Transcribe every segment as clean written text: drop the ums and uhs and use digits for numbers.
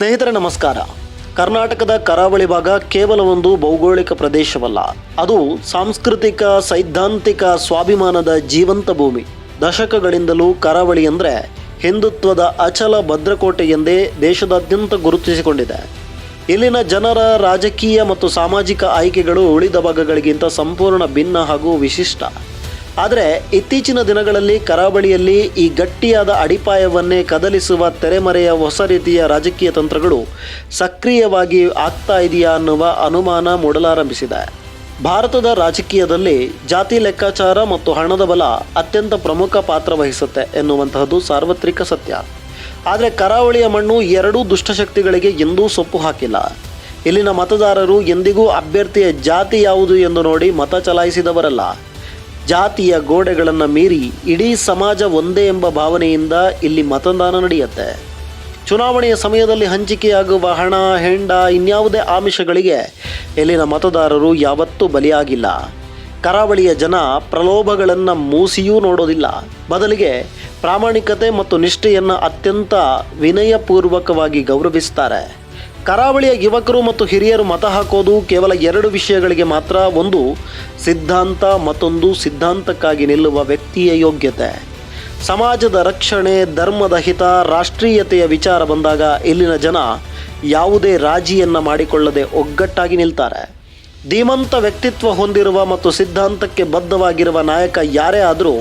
ಸ್ನೇಹಿತರೆ ನಮಸ್ಕಾರ. ಕರ್ನಾಟಕದ ಕರಾವಳಿ ಭಾಗ ಕೇವಲ ಒಂದು ಭೌಗೋಳಿಕ ಪ್ರದೇಶವಲ್ಲ, ಅದು ಸಾಂಸ್ಕೃತಿಕ ಸೈದ್ಧಾಂತಿಕ ಸ್ವಾಭಿಮಾನದ ಜೀವಂತ ಭೂಮಿ. ದಶಕಗಳಿಂದಲೂ ಕರಾವಳಿ ಅಂದರೆ ಹಿಂದುತ್ವದ ಅಚಲ ಭದ್ರಕೋಟೆ ಎಂದೇ ದೇಶದಾದ್ಯಂತ ಗುರುತಿಸಿಕೊಂಡಿದೆ. ಇಲ್ಲಿನ ಜನರ ರಾಜಕೀಯ ಮತ್ತು ಸಾಮಾಜಿಕ ಆಯ್ಕೆಗಳು ಉಳಿದ ಭಾಗಗಳಿಗಿಂತ ಸಂಪೂರ್ಣ ಭಿನ್ನ ಹಾಗೂ ವಿಶಿಷ್ಟ. ಆದರೆ ಇತ್ತೀಚಿನ ದಿನಗಳಲ್ಲಿ ಕರಾವಳಿಯಲ್ಲಿ ಈ ಗಟ್ಟಿಯಾದ ಅಡಿಪಾಯವನ್ನೇ ಕದಲಿಸುವ ತೆರೆಮರೆಯ ಹೊಸ ರೀತಿಯ ರಾಜಕೀಯ ತಂತ್ರಗಳು ಸಕ್ರಿಯವಾಗಿ ಆಗ್ತಾ ಇದೆಯಾ ಅನ್ನುವ ಅನುಮಾನ ಮೂಡಲಾರಂಭಿಸಿದೆ. ಭಾರತದ ರಾಜಕೀಯದಲ್ಲಿ ಜಾತಿ ಲೆಕ್ಕಾಚಾರ ಮತ್ತು ಹಣದ ಬಲ ಅತ್ಯಂತ ಪ್ರಮುಖ ಪಾತ್ರ ವಹಿಸುತ್ತೆ ಎನ್ನುವಂತಹದ್ದು ಸಾರ್ವತ್ರಿಕ ಸತ್ಯ. ಆದರೆ ಕರಾವಳಿಯ ಮಣ್ಣು ಎರಡೂ ದುಷ್ಟಶಕ್ತಿಗಳಿಗೆ ಎಂದೂ ಸೊಪ್ಪು ಹಾಕಿಲ್ಲ. ಇಲ್ಲಿನ ಮತದಾರರು ಎಂದಿಗೂ ಅಭ್ಯರ್ಥಿಯ ಜಾತಿ ಯಾವುದು ಎಂದು ನೋಡಿ ಮತ ಚಲಾಯಿಸಿದವರಲ್ಲ. ಜಾತಿಯ ಗೋಡೆಗಳನ್ನು ಮೀರಿ ಇಡೀ ಸಮಾಜ ಒಂದೇ ಎಂಬ ಭಾವನೆಯಿಂದ ಇಲ್ಲಿ ಮತದಾನ ನಡೆಯುತ್ತೆ. ಚುನಾವಣೆಯ ಸಮಯದಲ್ಲಿ ಹಂಚಿಕೆಯಾಗುವ ಹಣ, ಹೆಂಡ, ಇನ್ಯಾವುದೇ ಆಮಿಷಗಳಿಗೆ ಇಲ್ಲಿನ ಮತದಾರರು ಯಾವತ್ತೂ ಬಲಿಯಾಗಿಲ್ಲ. ಕರಾವಳಿಯ ಜನ ಪ್ರಲೋಭಗಳನ್ನು ಮೂಸಿಯೂ ನೋಡೋದಿಲ್ಲ. ಬದಲಿಗೆ ಪ್ರಾಮಾಣಿಕತೆ ಮತ್ತು ನಿಷ್ಠೆಯನ್ನು ಅತ್ಯಂತ ವಿನಯಪೂರ್ವಕವಾಗಿ ಗೌರವಿಸ್ತಾರೆ. ಕರಾವಳಿಯ ಯುವಕರು ಮತ್ತು ಹಿರಿಯರು ಮತ ಹಾಕೋದು ಕೇವಲ ಎರಡು ವಿಷಯಗಳಿಗೆ ಮಾತ್ರ. ಒಂದು ಸಿದ್ಧಾಂತ, ಮತ್ತೊಂದು ಸಿದ್ಧಾಂತಕ್ಕಾಗಿ ನಿಲ್ಲುವ ವ್ಯಕ್ತಿಯ ಯೋಗ್ಯತೆ. ಸಮಾಜದ ರಕ್ಷಣೆ, ಧರ್ಮದ ಹಿತ, ರಾಷ್ಟ್ರೀಯತೆಯ ವಿಚಾರ ಬಂದಾಗ ಇಲ್ಲಿನ ಜನ ಯಾವುದೇ ರಾಜಿಯನ್ನು ಮಾಡಿಕೊಳ್ಳದೆ ಒಗ್ಗಟ್ಟಾಗಿ ನಿಲ್ತಾರೆ. ಧೀಮಂತ ವ್ಯಕ್ತಿತ್ವ ಹೊಂದಿರುವ ಮತ್ತು ಸಿದ್ಧಾಂತಕ್ಕೆ ಬದ್ಧವಾಗಿರುವ ನಾಯಕ ಯಾರೇ ಆದರೂ,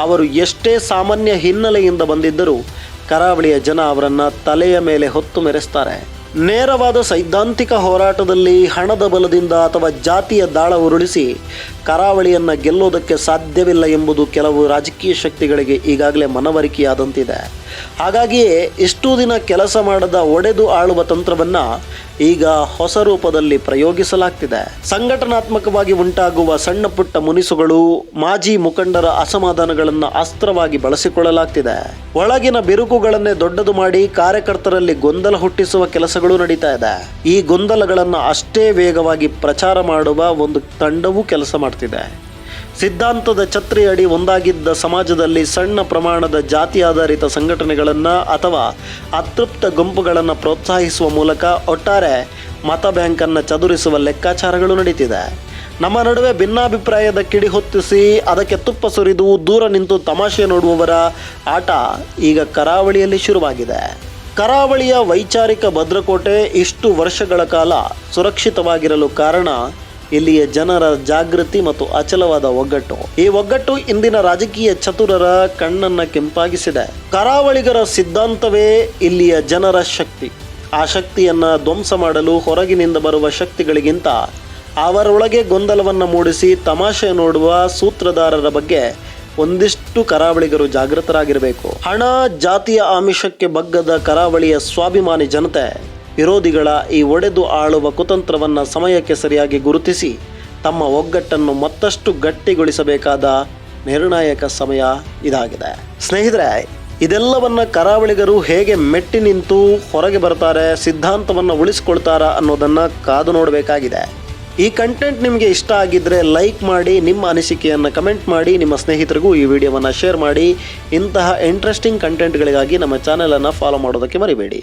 ಅವರು ಎಷ್ಟೇ ಸಾಮಾನ್ಯ ಹಿನ್ನೆಲೆಯಿಂದ ಬಂದಿದ್ದರೂ ಕರಾವಳಿಯ ಜನ ಅವರನ್ನು ತಲೆಯ ಮೇಲೆ ಹೊತ್ತು ಮೆರೆಸ್ತಾರೆ. ನೇರವಾದ ಸೈದ್ಧಾಂತಿಕ ಹೋರಾಟದಲ್ಲಿ ಹಣದ ಬಲದಿಂದ ಅಥವಾ ಜಾತಿಯ ದಾಳ ಉರುಳಿಸಿ ಕರಾವಳಿಯನ್ನು ಗೆಲ್ಲೋದಕ್ಕೆ ಸಾಧ್ಯವಿಲ್ಲ ಎಂಬುದು ಕೆಲವು ರಾಜಕೀಯ ಶಕ್ತಿಗಳಿಗೆ ಈಗಾಗಲೇ ಮನವರಿಕೆಯಾದಂತಿದೆ. ಹಾಗಾಗಿಯೇ ಇಷ್ಟೂ ದಿನ ಕೆಲಸ ಮಾಡದ ಒಡೆದು ಆಳುವ ತಂತ್ರವನ್ನು ಈಗ ಹೊಸ ರೂಪದಲ್ಲಿ ಪ್ರಯೋಗಿಸಲಾಗ್ತಿದೆ. ಸಂಘಟನಾತ್ಮಕವಾಗಿ ಉಂಟಾಗುವ ಸಣ್ಣ ಪುಟ್ಟ ಮುನಿಸುಗಳು, ಮಾಜಿ ಮುಖಂಡರ ಅಸಮಾಧಾನಗಳನ್ನು ಅಸ್ತ್ರವಾಗಿ ಬಳಸಿಕೊಳ್ಳಲಾಗ್ತಿದೆ. ಒಳಗಿನ ಬಿರುಕುಗಳನ್ನೇ ದೊಡ್ಡದು ಮಾಡಿ ಕಾರ್ಯಕರ್ತರಲ್ಲಿ ಗೊಂದಲ ಹುಟ್ಟಿಸುವ ಕೆಲಸಗಳು ನಡೀತಾ ಇದೆ. ಈ ಗೊಂದಲಗಳನ್ನು ಅಷ್ಟೇ ವೇಗವಾಗಿ ಪ್ರಚಾರ ಮಾಡುವ ಒಂದು ತಂಡವೂ ಕೆಲಸ ಮಾಡ್ತಿದೆ. ಸಿದ್ಧಾಂತದ ಛತ್ರಿಯಡಿ ಒಂದಾಗಿದ್ದ ಸಮಾಜದಲ್ಲಿ ಸಣ್ಣ ಪ್ರಮಾಣದ ಜಾತಿ ಆಧಾರಿತ ಸಂಘಟನೆಗಳನ್ನು ಅಥವಾ ಅತೃಪ್ತ ಗುಂಪುಗಳನ್ನು ಪ್ರೋತ್ಸಾಹಿಸುವ ಮೂಲಕ ಒಟ್ಟಾರೆ ಮತ ಬ್ಯಾಂಕನ್ನು ಚದುರಿಸುವ ಲೆಕ್ಕಾಚಾರಗಳು ನಡೀತಿದೆ. ನಮ್ಮ ನಡುವೆ ಭಿನ್ನಾಭಿಪ್ರಾಯದ ಕಿಡಿ ಹೊತ್ತಿಸಿ ಅದಕ್ಕೆ ತುಪ್ಪ ಸುರಿದು ದೂರ ನಿಂತು ತಮಾಷೆ ನೋಡುವವರ ಆಟ ಈಗ ಕರಾವಳಿಯಲ್ಲಿ ಶುರುವಾಗಿದೆ. ಕರಾವಳಿಯ ವೈಚಾರಿಕ ಭದ್ರಕೋಟೆ ಇಷ್ಟು ವರ್ಷಗಳ ಕಾಲ ಸುರಕ್ಷಿತವಾಗಿರಲು ಕಾರಣ ಇಲ್ಲಿಯ ಜನರ ಜಾಗೃತಿ ಮತ್ತು ಅಚಲವಾದ ಒಗ್ಗಟ್ಟು. ಈ ಒಗ್ಗಟ್ಟು ಇಂದಿನ ರಾಜಕೀಯ ಚತುರರ ಕಣ್ಣನ್ನು ಕೆಂಪಾಗಿಸಿದೆ. ಕರಾವಳಿಗರ ಸಿದ್ಧಾಂತವೇ ಇಲ್ಲಿಯ ಜನರ ಶಕ್ತಿ. ಆ ಶಕ್ತಿಯನ್ನು ಧ್ವಂಸ ಮಾಡಲು ಹೊರಗಿನಿಂದ ಬರುವ ಶಕ್ತಿಗಳಿಗಿಂತ ಅವರೊಳಗೆ ಗೊಂದಲವನ್ನು ಮೂಡಿಸಿ ತಮಾಷೆ ನೋಡುವ ಸೂತ್ರಧಾರರ ಬಗ್ಗೆ ಒಂದಿಷ್ಟು ಕರಾವಳಿಗರು ಜಾಗೃತರಾಗಿರಬೇಕು. ಹಣ, ಜಾತಿಯ ಆಮಿಷಕ್ಕೆ ಬಗ್ಗದ ಕರಾವಳಿಯ ಸ್ವಾಭಿಮಾನಿ ಜನತೆ ವಿರೋಧಿಗಳ ಈ ಒಡೆದು ಆಳುವ ಕುತಂತ್ರವನ್ನು ಸಮಯಕ್ಕೆ ಸರಿಯಾಗಿ ಗುರುತಿಸಿ ತಮ್ಮ ಒಗ್ಗಟ್ಟನ್ನು ಮತ್ತಷ್ಟು ಗಟ್ಟಿಗೊಳಿಸಬೇಕಾದ ನಿರ್ಣಾಯಕ ಸಮಯ ಇದಾಗಿದೆ. ಸ್ನೇಹಿತರೆ, ಇದೆಲ್ಲವನ್ನು ಕರಾವಳಿಗರು ಹೇಗೆ ಮೆಟ್ಟಿ ನಿಂತು ಹೊರಗೆ ಬರ್ತಾರೆ, ಸಿದ್ಧಾಂತವನ್ನು ಉಳಿಸ್ಕೊಳ್ತಾರಾ ಅನ್ನೋದನ್ನು ಕಾದು ನೋಡಬೇಕಾಗಿದೆ. ಈ ಕಂಟೆಂಟ್ ನಿಮಗೆ ಇಷ್ಟ ಆಗಿದ್ದರೆ ಲೈಕ್ ಮಾಡಿ, ನಿಮ್ಮ ಅನಿಸಿಕೆಯನ್ನು ಕಮೆಂಟ್ ಮಾಡಿ, ನಿಮ್ಮ ಸ್ನೇಹಿತರಿಗೂ ಈ ವಿಡಿಯೋವನ್ನು ಶೇರ್ ಮಾಡಿ. ಇಂತಹ ಇಂಟ್ರೆಸ್ಟಿಂಗ್ ಕಂಟೆಂಟ್ಗಳಿಗಾಗಿ ನಮ್ಮ ಚಾನಲನ್ನು ಫಾಲೋ ಮಾಡೋದಕ್ಕೆ ಮರಿಬೇಡಿ.